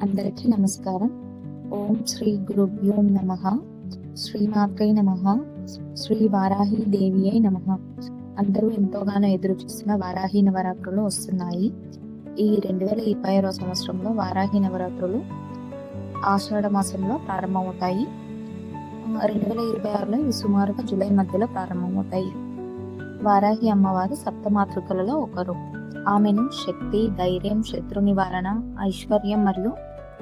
అందరికీ నమస్కారం. ఓం శ్రీ గురుభ్యో నమః. శ్రీమాత్రే నమః. శ్రీ వారాహి దేవియే నమః. అందరూ ఎంతోగానో ఎదురు చూస్తున్న వారాహి నవరాత్రులు వస్తున్నాయి. ఈ 2021 సంవత్సరంలో వారాహి నవరాత్రులు ఆషాఢ మాసంలో ప్రారంభమవుతాయి. 2026లో ఇవి సుమారుగా జూలై మధ్యలో ప్రారంభమవుతాయి. వారాహి అమ్మవారు సప్తమాతృకలలో ఒకరు. ఆమెను శక్తి, ధైర్యం, శత్రు నివారణ, ఐశ్వర్యం మరియు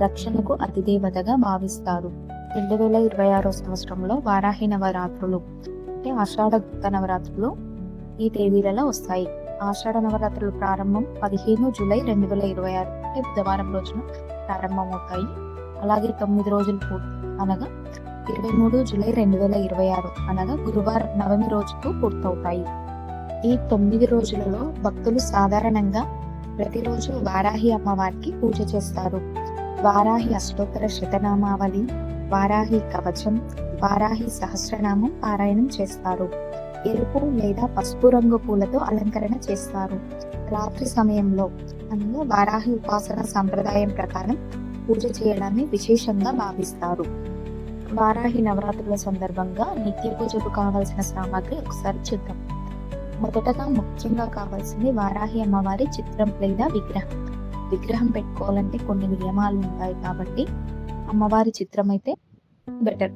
రక్షణకు అతిదేవతగా భావిస్తారు. 2026 సంవత్సరంలో వారాహి నవరాత్రులు అంటే ఆషాఢ గుప్త నవరాత్రులు ఈ తేదీలలో వస్తాయి. ఆషాఢ నవరాత్రులు ప్రారంభం 15 జూలై 2026 అంటే బుధవారం రోజున ప్రారంభమవుతాయి. అలాగే 9 రోజులు అనగా 23 జూలై 2026 అనగా గురువారం నవమి రోజుకు పూర్తవుతాయి. ఈ 9 రోజులలో భక్తులు సాధారణంగా ప్రతిరోజు వారాహి అమ్మవారికి పూజ చేస్తారు. వారాహి అష్టోత్తర శతనామావళి, వారాహి కవచం, వారాహి సహస్రనామం పారాయణం చేస్తారు. ఎరుపు లేదా పసుపు రంగు పూలతో అలంకరణ చేస్తారు. రాత్రి సమయంలో అనగా వారాహి ఉపాసన సంప్రదాయం ప్రకారం పూజ చేయడాన్ని విశేషంగా భావిస్తారు. వారాహి నవరాత్రుల సందర్భంగా నిత్య పూజకు కావలసిన సామాగ్రి ఒకసారి చూద్దాం. మొదటగా ముఖ్యంగా కావాల్సింది వారాహి అమ్మవారి చిత్రం లేదా విగ్రహం పెట్టుకోవాలంటే కొన్ని నియమాలు ఉంటాయి కాబట్టి అమ్మవారి చిత్రం అయితే బెటర్.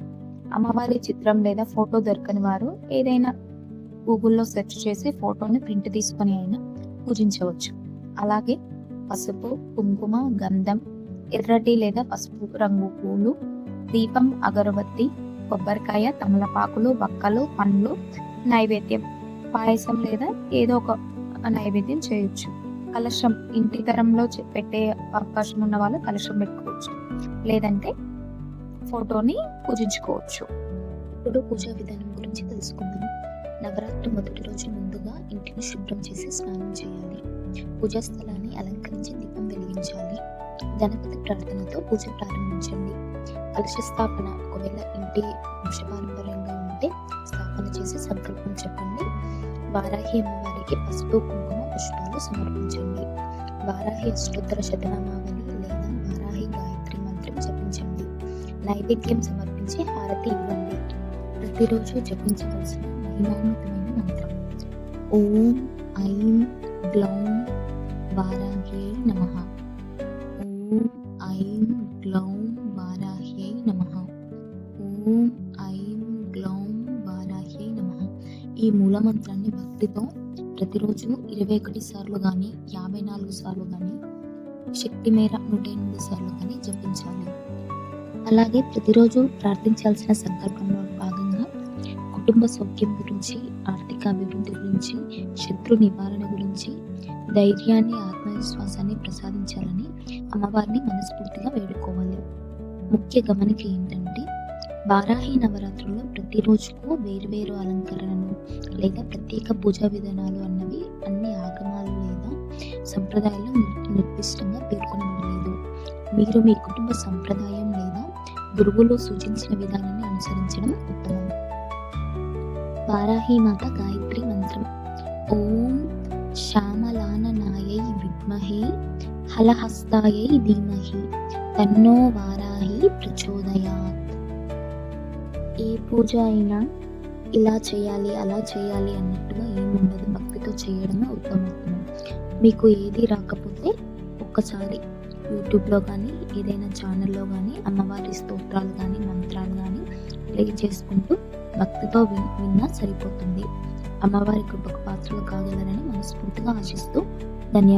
అమ్మవారి చిత్రం లేదా ఫోటో దొరకని వారు ఏదైనా గూగుల్లో సెర్చ్ చేసి ఫోటోని ప్రింట్ తీసుకొని అయినా పూజించవచ్చు. అలాగే పసుపు, కుంకుమ, గంధం, ఎర్రటి లేదా పసుపు రంగు పూలు, దీపం, అగరబత్తి, కొబ్బరికాయ, తమలపాకులు, వక్కలు, పండ్లు, నైవేద్యం పాయసం లేదా ఏదో ఒక నైవేద్యం చేయొచ్చు. కలశం ఇంటి తరంలో పెట్టే అవకాశం ఉన్న వాళ్ళు కలశం పెట్టుకోవచ్చు, లేదంటే ఫోటోని పూజించుకోవచ్చు. ఇప్పుడు పూజా విధానం గురించి తెలుసుకుందాం. నవరాత్రి మొదటి రోజు ముందుగా ఇంటిని శుభ్రం చేసి స్నానం చేయాలి. పూజా స్థలాన్ని అలంకరించి దీపం వెలిగించాలి. గణపతి ప్రార్థనతో పూజ ప్రారంభించండి. కలశ స్థాపన ఒకవేళ ఇంటి వంశపారంపర్యంగా ఉంటే స్థాపన చేసి సంకల్పం చెప్పండి. వారాహి అమ్మవారికి పసుపు, కుంకుమ, పుష్పాలు సమర్పించండి. వారాహి అష్టోత్తర శతనామావళి లేదా వారాహి గాయత్రి మంత్రం జపించండి. నైవేద్యం సమర్పించి హారతి ఇవ్వండి. ప్రతిరోజు జపించవలసిన మహిమాన్వితమైన మంత్రం ఓం ఐం గ్లౌం వారాహ్యై నమః. ఓం ఐం గ్లౌం వారాహ్యై నమః. ఓం ఐం గ్లౌం వారాహ్యై నమః. ఈ మూల మంత్రాన్ని భక్తితో ప్రతిరోజు 21 సార్లు కానీ 54 సార్లు కానీ శక్తి మేర 108 సార్లు కానీ జపించాలి. అలాగే ప్రతిరోజు ప్రార్థించాల్సిన సంకల్పంలో భాగంగా కుటుంబ సౌఖ్యం గురించి, ఆర్థిక అభివృద్ధి గురించి, శత్రు నివారణ గురించి, ధైర్యాన్ని, ఆత్మవిశ్వాసాన్ని ప్రసాదించాలని అమ్మవారిని మనస్ఫూర్తిగా వేడుకోవాలి. ముఖ్య గమనిక ఏంటంటే వారాహి నవరాత్రుల్లో ప్రతిరోజుకు వేరువేరు అలంకరణలు లేదా ప్రత్యేక పూజా విధానాలు అన్నవి అన్ని ఆగమాలు లేదా సంప్రదాయాలు నిర్దిష్టంగా పేర్కొనబడలేదు. మీరు మీ కుటుంబ సంప్రదాయం లేదా గురువులు సూచించిన విధానాన్ని అనుసరించడం ఉత్తమం. వారాహి మాత గాయత్రి మంత్రం ఓం శ్యామలాననాయై విద్మహే హలహస్తాయై ధీమహి తన్నో వారాహి ప్రచోదయాత్. ఏ పూజ అయినా ఇలా చేయాలి అలా చేయాలి అన్నట్టుగా ఏముండదు. భక్తితో చేయడమే ఉత్తమోత్తమం. మీకు ఏది రాకపోతే ఒక్కసారి యూట్యూబ్లో కానీ ఏదైనా ఛానల్లో కానీ అమ్మవారి స్తోత్రాలు కానీ మంత్రాలు కానీ ప్లే చేసుకుంటూ భక్తితో విన్నా సరిపోతుంది. అమ్మవారి కృపకు పాత్రలు కాగలరని మనస్ఫూర్తిగా ఆశిస్తూ ధన్యవాదాలు.